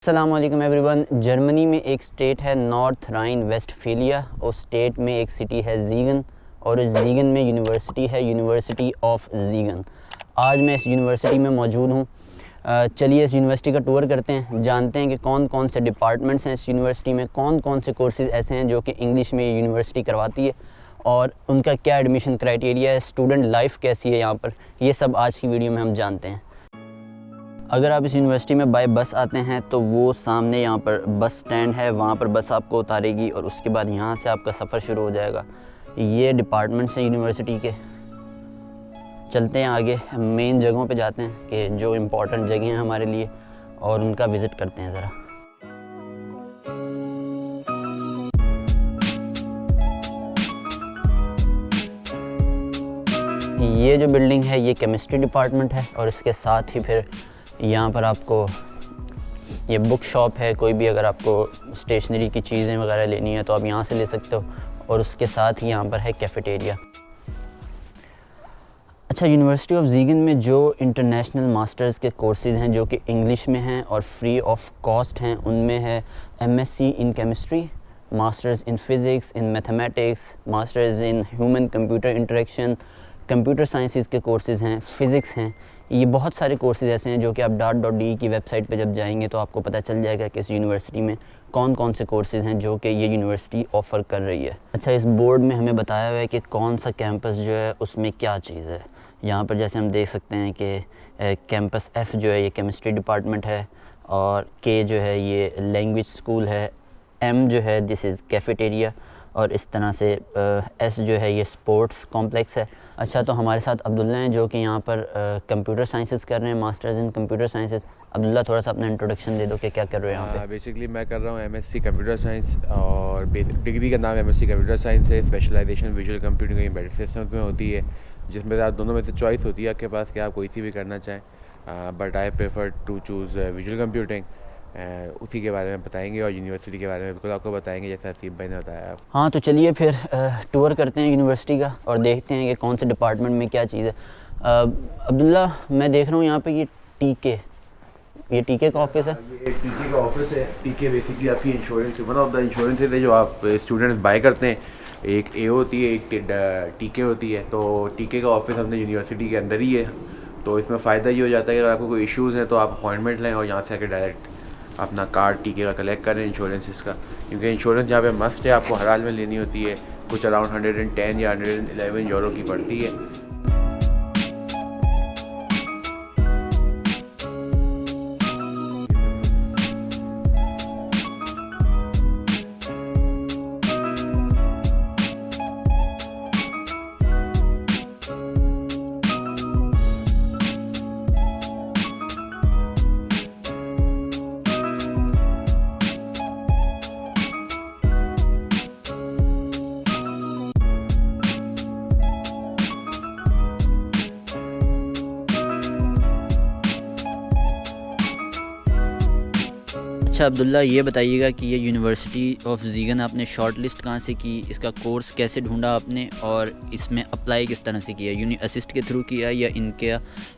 अस्सलाम वालेकुम everyone. Germany में एक स्टेट है नॉर्थ राइन वेस्टफेलिया। उस स्टेट में एक सिटी है ज़ीगन और उस ज़ीगन में यूनिवर्सिटी है, यूनिवर्सिटी ऑफ ज़ीगन। आज मैं इस यूनिवर्सिटी में मौजूद हूँ। चलिए इस यूनिवर्सिटी का टूर करते हैं, जानते हैं कि कौन कौन से डिपार्टमेंट्स हैं इस यूनिवर्सिटी में, कौन कौन से कोर्सेज़ ऐसे हैं जो कि इंग्लिश में यूनिवर्सिटी करवाती है और उनका क्या एडमिशन क्राइटेरिया है, स्टूडेंट लाइफ कैसी है यहाँ पर। ये सब आज की वीडियो में हम जानते हैं। अगर आप इस यूनिवर्सिटी में बाय बस आते हैं तो वो सामने यहाँ पर बस स्टैंड है, वहाँ पर बस आपको उतारेगी और उसके बाद यहाँ से आपका सफ़र शुरू हो जाएगा। ये डिपार्टमेंट्स हैं यूनिवर्सिटी के। चलते हैं आगे, मेन जगहों पे जाते हैं कि जो इम्पोर्टेंट जगह हैं हमारे लिए और उनका विज़िट करते हैं ज़रा। ये जो बिल्डिंग है ये केमिस्ट्री डिपार्टमेंट है और इसके साथ ही फिर यहाँ पर आपको ये बुक शॉप है। कोई भी अगर आपको स्टेशनरी की चीज़ें वगैरह लेनी है तो आप यहाँ से ले सकते हो और उसके साथ ही यहाँ पर है कैफ़ेटेरिया। अच्छा, यूनिवर्सिटी ऑफ ज़ीगन में जो इंटरनेशनल मास्टर्स के कोर्सेज़ हैं जो कि इंग्लिश में हैं और फ्री ऑफ कॉस्ट हैं, उनमें है MSc in chemistry, masters in physics, in mathematics, masters in human computer interaction, computer sciences के कोर्सेज़ हैं, फ़िज़िक्स हैं। ये बहुत सारे कोर्सेज़ ऐसे हैं जो कि आप .de की वेबसाइट पे जब जाएंगे तो आपको पता चल जाएगा कि इस यूनिवर्सिटी में कौन कौन से कोर्सेज़ हैं जो कि ये यूनिवर्सिटी ऑफ़र कर रही है। अच्छा, इस बोर्ड में हमें बताया हुआ है कि कौन सा कैंपस जो है उसमें क्या चीज़ है। यहाँ पर जैसे हम देख सकते हैं कि कैंपस F जो है ये केमिस्ट्री डिपार्टमेंट है और K जो है ये लैंग्वेज स्कूल है, M जो है दिस इज़ कैफ़ेटेरिया और इस तरह से S जो है ये स्पोर्ट्स कॉम्प्लेक्स है। अच्छा, तो हमारे साथ अब्दुल्ला हैं जो कि यहाँ पर कंप्यूटर साइंसेस कर रहे हैं, masters in computer sciences. Abdullah, थोड़ा सा अपना इंट्रोडक्शन दे दो कि क्या कर रहे हो यहाँ पे। बेसिकली मैं कर रहा हूँ एमएससी कंप्यूटर साइंस और डिग्री का नाम एमएससी कंप्यूटर साइंस है। स्पेशलाइजेशन विजुअल कंप्यूटिंग और एम्बेडेड सिस्टम्स में होती है, जिसमें आप दोनों में से चॉइस होती है आपके पास कि आप कोई सी भी करना चाहें। But I prefer to choose visual computing. उसी के बारे में बताएंगे और यूनिवर्सिटी के बारे में बिल्कुल आपको बताएंगे जैसा हसीब भाई ने बताया। हाँ, तो चलिए फिर टूर करते हैं यूनिवर्सिटी का और देखते हैं कि कौन से डिपार्टमेंट में क्या चीज़ है। अब्दुल्ला, मैं देख रहा हूँ यहाँ पे ये टीके का ऑफिस है। ये टीके का ऑफिस है। टीके बेसिकली आपकी insurance, one of the insurance है जो आप स्टूडेंट्स बाय करते हैं। एक ए होती है, एक टीके होती है। तो टीके का ऑफिस हमने यूनिवर्सिटी के अंदर ही है। तो इसमें फ़ायदा ये हो जाता है कि अगर आपको कोई इश्यूज़ हैं तो आप अपॉइंटमेंट लें और यहाँ से आकर डायरेक्ट अपना कार्ड टीके का कलेक्ट करें, इंश्योरेंस का। क्योंकि इंश्योरेंस यहाँ पे मस्ट है, आपको हर हाल में लेनी होती है। कुछ अराउंड 110 या 111 यूरो की पड़ती है। अच्छा अब्दुल्ला, ये बताइएगा कि ये यूनिवर्सिटी ऑफ ज़ीगन आपने शॉर्ट लिस्ट कहाँ से की, इसका कोर्स कैसे ढूंढा आपने और इसमें अप्लाई किस तरह से किया, यूनि असिस्ट के थ्रू किया या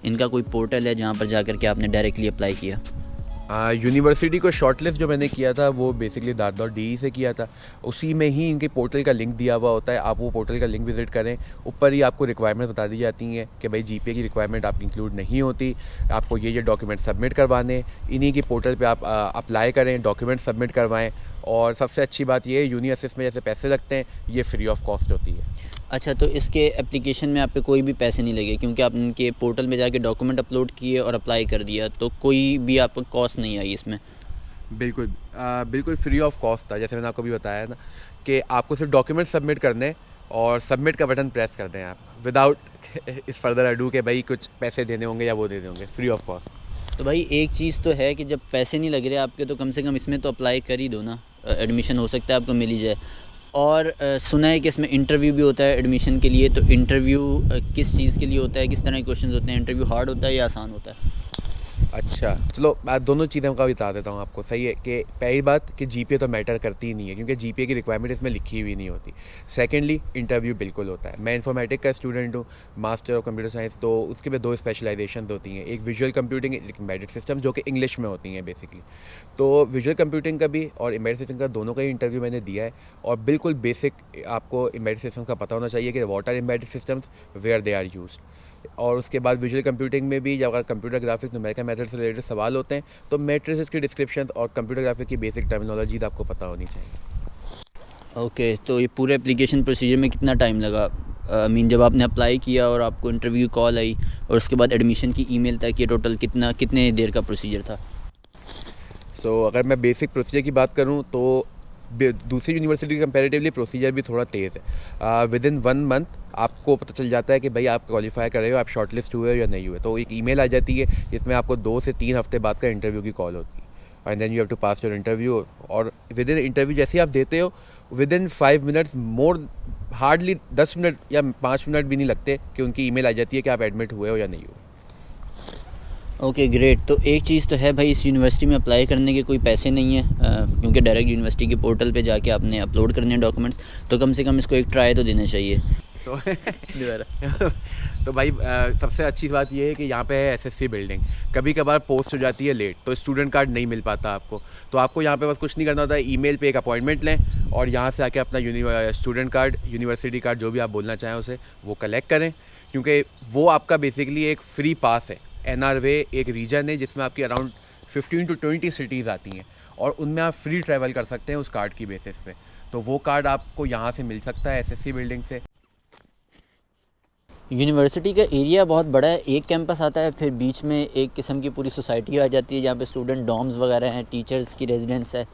इनका कोई पोर्टल है जहाँ पर जाकर के आपने डायरेक्टली अप्लाई किया? यूनिवर्सिटी को शॉर्टलिस्ट जो मैंने किया था वो बेसिकली .de से किया था। उसी में ही इनके पोर्टल का लिंक दिया हुआ होता है। आप वो पोर्टल का लिंक विज़िट करें, ऊपर ही आपको रिक्वायरमेंट बता दी जाती हैं कि भाई जीपीए की रिक्वायरमेंट आपकी इंक्लूड नहीं होती, आपको ये डॉक्यूमेंट सबमिट करवाने, इन्हीं के पोर्टल पे आप अप्लाई करें, डॉक्यूमेंट सबमिट करवाएं। और सबसे अच्छी बात ये है, यूनि असिस्ट में जैसे पैसे लगते हैं ये फ्री ऑफ कॉस्ट होती है। अच्छा, तो इसके एप्लीकेशन में आप पे कोई भी पैसे नहीं लगे क्योंकि आप इनके पोर्टल में जाके डॉक्यूमेंट अपलोड किए और अप्लाई कर दिया, तो कोई भी आपको कॉस्ट नहीं आई इसमें? बिल्कुल फ्री ऑफ कॉस्ट था। जैसे मैंने आपको भी बताया ना कि आपको सिर्फ डॉक्यूमेंट सबमिट करने और सबमिट का बटन प्रेस कर दें आप, विदाउट इस फर्दर अडू के भाई कुछ पैसे देने होंगे या वो देने होंगे, फ्री ऑफ कॉस्ट। तो भाई एक चीज़ तो है कि जब पैसे नहीं लग रहे आपके तो कम से कम इसमें तो अप्लाई कर ही दो ना, एडमिशन हो सकता है आपको मिल ही जाए। और सुना है कि इसमें इंटरव्यू भी होता है एडमिशन के लिए, तो इंटरव्यू किस चीज़ के लिए होता है, किस तरह के क्वेश्चन होते हैं? इंटरव्यू हार्ड होता है या आसान होता है? अच्छा चलो मैं दोनों चीज़ों का बता देता हूँ आपको। सही है कि पहली बात कि जीपीए तो मैटर करती ही नहीं है, क्योंकि जीपीए की रिक्वायरमेंट इसमें लिखी हुई नहीं होती। सेकेंडली इंटरव्यू बिल्कुल होता है। मैं इन्फॉर्मेटिक का स्टूडेंट हूँ, मास्टर ऑफ कंप्यूटर साइंस, तो उसके में 2 स्पेशलाइजेशन होती हैं, एक विजुअल कंप्यूटिंग, एक एम्बेडेड सिस्टम, जो कि इंग्लिश में होती हैं बेसिकली। तो विजुअल कंप्यूटिंग का भी और एम्बेडेड सिस्टम का दोनों का ही इंटरव्यू मैंने दिया है, और बिल्कुल बेसिक आपको एम्बेडेड सिस्टम का पता होना चाहिए कि what are embedded systems, where they are used. और उसके बाद विजुअल कंप्यूटिंग में भी जब अगर कंप्यूटर ग्राफिक्स न्यूमेरिकल मेथड से रिलेटेड सवाल होते हैं तो मैट्रिसेस की डिस्क्रिप्शन और कंप्यूटर ग्राफिक की बेसिक टर्मिनोलॉजी आपको पता होनी चाहिए। ओके, तो ये पूरे एप्लीकेशन प्रोसीजर में कितना टाइम लगा? जब आपने अप्लाई किया और आपको इंटरव्यू कॉल आई और उसके बाद एडमिशन की ईमेल तक, ये टोटल कितने देर का प्रोसीजर था? अगर मैं बेसिक प्रोसीजर की बात करूँ तो दूसरी यूनिवर्सिटी कंपैरेटिवली प्रोसीजर भी थोड़ा तेज़ है। विद इन 1 मंथ आपको पता चल जाता है कि भाई आप क्वालिफाई कर रहे हो, आप शॉर्टलिस्ट हुए हो या नहीं हुए। तो एक ईमेल आ जाती है जिसमें आपको 2 से 3 हफ्ते बाद का इंटरव्यू की कॉल होती है, and then you have to pass your interview. और विद इन इंटरव्यू जैसे आप देते हो, within 5 minutes, more hardly 10 minute या 5 मिनट भी नहीं लगते कि उनकी ईमेल आ जाती है कि आप एडमिट हुए हो या नहीं हुए। Okay great. तो एक चीज़ तो है भाई, इस यूनिवर्सिटी में अप्लाई करने के कोई पैसे नहीं है, क्योंकि डायरेक्ट यूनिवर्सिटी के पोर्टल पे जाके आपने अपलोड करने हैं डॉक्यूमेंट्स, तो कम से कम इसको एक ट्राई तो देना चाहिए। तो भाई सबसे अच्छी बात यह है कि यहाँ पे है एसएससी बिल्डिंग। कभी कभार पोस्ट हो जाती है लेट, तो स्टूडेंट कार्ड नहीं मिल पाता आपको, तो आपको यहाँ पे बस कुछ नहीं करना होता है, ईमेल पे एक अपॉइंटमेंट लें और यहाँ से आके अपना स्टूडेंट कार्ड, यूनिवर्सिटी कार्ड, जो भी आप बोलना चाहें उसे, वो कलेक्ट करें, क्योंकि वो आपका बेसिकली एक फ्री पास है। एनआरवे एक रीजन है जिसमें आपकी अराउंड 15 to 20 सिटीज़ आती हैं और उनमें आप फ्री ट्रैवल कर सकते हैं उस कार्ड की बेसिस पे। तो वो कार्ड आपको यहाँ से मिल सकता है एसएससी बिल्डिंग से। यूनिवर्सिटी का एरिया बहुत बड़ा है, एक कैंपस आता है, फिर बीच में एक किस्म की पूरी सोसाइटी आ जाती है जहाँ पे स्टूडेंट डॉर्म्स वगैरह हैं, टीचर्स की रेजिडेंस है,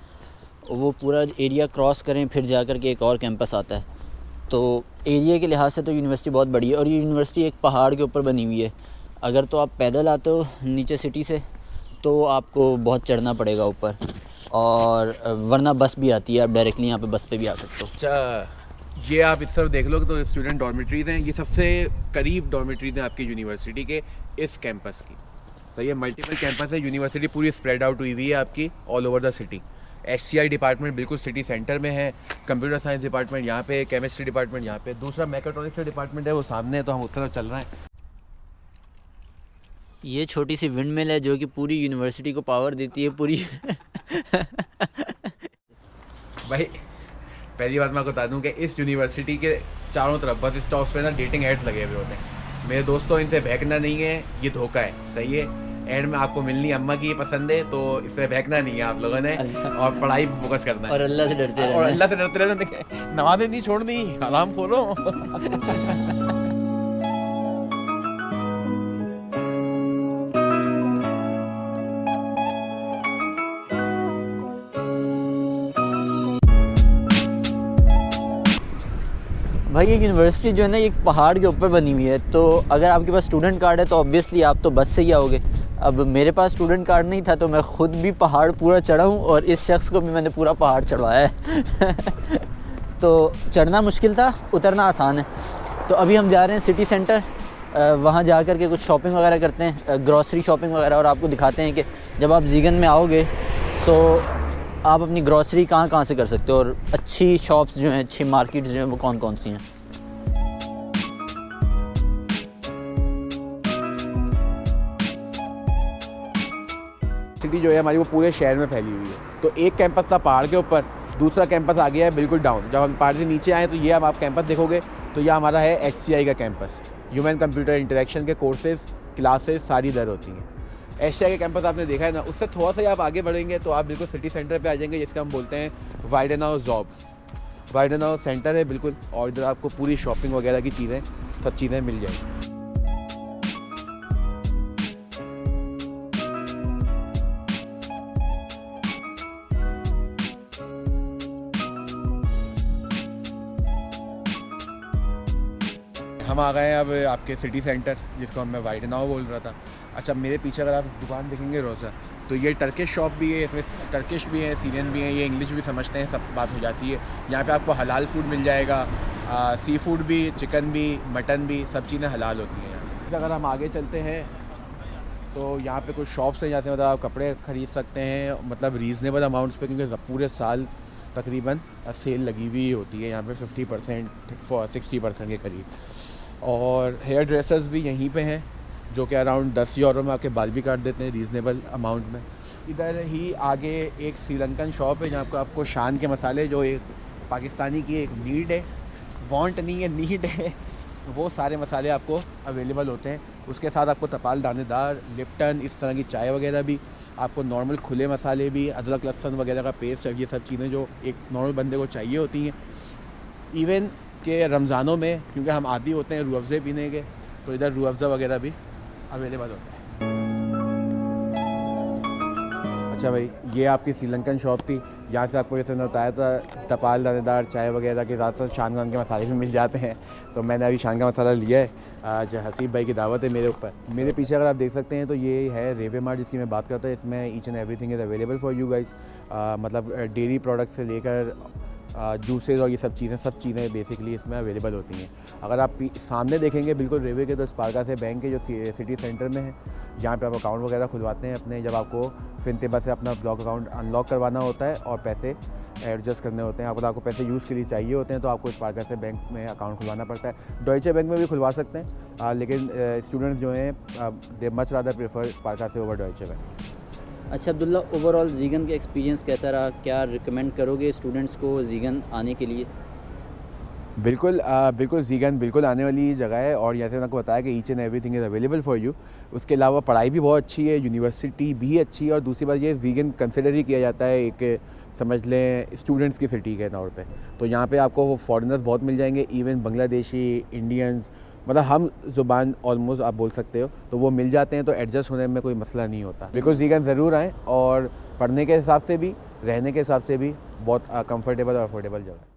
वो पूरा एरिया क्रॉस करें फिर जा कर के एक और कैंपस आता है। तो एरिया के लिहाज से तो यूनिवर्सिटी बहुत बड़ी है, और ये यूनिवर्सिटी एक पहाड़ के ऊपर बनी हुई है। अगर तो आप पैदल आते हो नीचे सिटी से तो आपको बहुत चढ़ना पड़ेगा ऊपर, और वरना बस भी आती है, आप डायरेक्टली यहाँ पे बस पे भी आ सकते हो। अच्छा, ये आप इस तरफ देख लो तो स्टूडेंट डॉर्मेटरीज़ हैं, ये सबसे करीब डॉर्मेटरीज़ हैं आपकी यूनिवर्सिटी के इस कैंपस की। तो ये मल्टीपल कैंपस है, यूनिवर्सिटी पूरी स्प्रेड आउट हुई हुई है आपकी all over the city. HCI department बिल्कुल सिटी सेंटर में है, कंप्यूटर साइंस डिपार्टमेंट यहाँ पे, केमिस्ट्री डिपार्टमेंट यहाँ पे, दूसरा मैकेट्रॉनिक्स का डिपार्टमेंट है वो सामने है, तो हम उस तरफ चल रहे हैं। ये छोटी सी विंड मिल है जो कि पूरी यूनिवर्सिटी को पावर देती है पूरी। भाई पहली बात मैं आपको बता दूं कि इस यूनिवर्सिटी के चारों तरफ बस स्टॉप्स पे ना डेटिंग एड्स लगे हुए होते हैं। मेरे दोस्तों, इनसे बहकना नहीं है, ये धोखा है, सही है। एंड में आपको मिलनी अम्मा की ये पसंद है, तो इससे बहकना नहीं है आप लोगों ने, और पढ़ाई पे फोकस करना है और अल्लाह से डरते रहना। और अल्लाह से डरते रहना। नमाज़ें नहीं छोड़नी, आराम खोलो। भाई ये यूनिवर्सिटी जो है ना, एक पहाड़ के ऊपर बनी हुई है, तो अगर आपके पास स्टूडेंट कार्ड है तो ऑब्वियसली आप तो बस से ही आओगे। अब मेरे पास स्टूडेंट कार्ड नहीं था, तो मैं ख़ुद भी पहाड़ पूरा चढ़ा हूँ और इस शख्स को भी मैंने पूरा पहाड़ चढ़वाया है। तो चढ़ना मुश्किल था, उतरना आसान है। तो अभी हम जा रहे हैं सिटी सेंटर, वहाँ जा कर के कुछ शॉपिंग वगैरह करते हैं, ग्रॉसरी शॉपिंग वगैरह, और आपको दिखाते हैं कि जब आप ज़ीगन में आओगे तो आप अपनी ग्रॉसरी कहाँ कहाँ से कर सकते हो, और अच्छी शॉप्स जो हैं, अच्छी मार्केट्स जो हैं, वो कौन कौन सी हैं। सिटी जो है हमारी वो पूरे शहर में फैली हुई है। तो एक कैंपस था पहाड़ के ऊपर, दूसरा कैंपस आ गया है बिल्कुल डाउन। जब हम पहाड़ से नीचे आए तो ये अब आप कैंपस देखोगे तो यह हमारा है एचसीआई का कैंपस। ह्यूमन कंप्यूटर इंटरेक्शन के कोर्सेज, क्लासेस सारी इधर होती हैं। एशिया के कैंपस आपने देखा है ना, उससे थोड़ा सा आप आगे बढ़ेंगे तो आप बिल्कुल सिटी सेंटर पे आ जाएंगे, जिसका हम बोलते हैं वाइडेनहाउस जॉब। वाइडेनहाउस सेंटर है बिल्कुल, और इधर आपको पूरी शॉपिंग वगैरह की चीज़ें, सब चीज़ें मिल जाएंगी। हम आ गए हैं अब आपके सिटी सेंटर, जिसको मैं वाइडेनहाउस बोल रहा था। अच्छा, मेरे पीछे अगर आप दुकान देखेंगे रोज़ा, तो ये टर्किश शॉप भी है, इसमें टर्किश भी है, सीरियन भी है, ये इंग्लिश भी समझते हैं, सब बात हो जाती है। यहाँ पे आपको हलाल फूड मिल जाएगा, सी फूड भी, चिकन भी, मटन भी, सब चीज़ें हलाल होती हैं यहाँ। अगर हम आगे चलते हैं तो यहाँ पे कुछ शॉप्स हैं जहाँ से मतलब आप कपड़े ख़रीद सकते हैं, मतलब रीज़नेबल अमाउंट्स पे, क्योंकि पूरे साल तकरीबन सेल लगी हुई होती है यहाँ पे 50% 60% के करीब। और हेयर ड्रेसर्स भी यहीं पे हैं जो कि अराउंड 10 यूरो में आपके बाल भी काट देते हैं रीज़नेबल अमाउंट में। इधर ही आगे एक श्रीलंकन शॉप है जहाँ पर आपको शान के मसाले, जो एक पाकिस्तानी की एक नीड है, वांट नहीं है नीड है, वो सारे मसाले आपको अवेलेबल होते हैं। उसके साथ आपको तपाल दानेदार, लिप्टन, इस तरह की चाय वगैरह भी, आपको नॉर्मल खुले मसाले भी, अदरक लहसुन वगैरह का पेस्ट, ये सब चीज़ें जो एक नॉर्मल बंदे को चाहिए होती हैं। इवन के रमज़ानों में क्योंकि हम आदी होते हैं रूह अफ़ज़े पीने के, तो इधर रूह अफ़ज़ा वगैरह भी अवेलेबल होता है। अच्छा भाई, ये आपकी श्रीलंकन शॉप थी, यहाँ से आपको जैसे मैंने बताया था तपाल दानेदार चाय वगैरह के साथ साथ शान के मसाले भी मिल जाते हैं। तो मैंने अभी शान का मसाला लिया है, आज हसीब भाई की दावत है मेरे ऊपर। मेरे पीछे अगर आप देख सकते हैं तो ये है रेवे मार्ट जिसकी मैं बात करता हूँ। इसमें each and everything is available for you guys, मतलब डेयरी प्रोडक्ट से लेकर जूसेस और ये सब चीज़ें बेसिकली इसमें अवेलेबल होती हैं। अगर आप सामने देखेंगे बिल्कुल रेवे के, तो स्पारका से बैंक के जो सिटी सेंटर में है, जहाँ पे आप अकाउंट वगैरह खुलवाते हैं अपने, जब आपको फिनतेबा से अपना ब्लॉक अकाउंट अनलॉक करवाना होता है और पैसे एडजस्ट करने होते हैं, अगर आपको पैसे यूज़ के लिए चाहिए होते हैं तो आपको स्पारका से बैंक में अकाउंट खुलवाना पड़ता है। डॉइचे बैंक में भी खुलवा सकते हैं, लेकिन स्टूडेंट्स जो हैं दे मच रादर प्रेफर स्पारका से ओवर डॉइचे बैंक। अच्छा अब्दुल्ला, ओवरऑल ज़ीगन का एक्सपीरियंस कैसा रहा? क्या रिकमेंड करोगे स्टूडेंट्स को ज़ीगन आने के लिए? बिल्कुल बिल्कुल ज़ीगन बिल्कुल आने वाली जगह है, और जैसे मैंने आपको बताया कि each and everything is available for you. उसके अलावा पढ़ाई भी बहुत अच्छी है, यूनिवर्सिटी भी अच्छी है, और दूसरी बात ये ज़ीगन कंसिडर ही किया जाता है एक, समझ लें, स्टूडेंट्स की सिटी के तौर पे। तो यहाँ पे आपको वो फॉरेनर्स बहुत मिल जाएंगे, इवन बांग्लादेशी, इंडियंस, मतलब हम ज़ुबान ऑलमोस्ट आप बोल सकते हो, तो वो मिल जाते हैं, तो एडजस्ट होने में कोई मसला नहीं होता। बिल्कुल ज़ीगन ज़रूर आएँ, और पढ़ने के हिसाब से भी, रहने के हिसाब से भी बहुत कंफर्टेबल और अफोर्डेबल जगह है।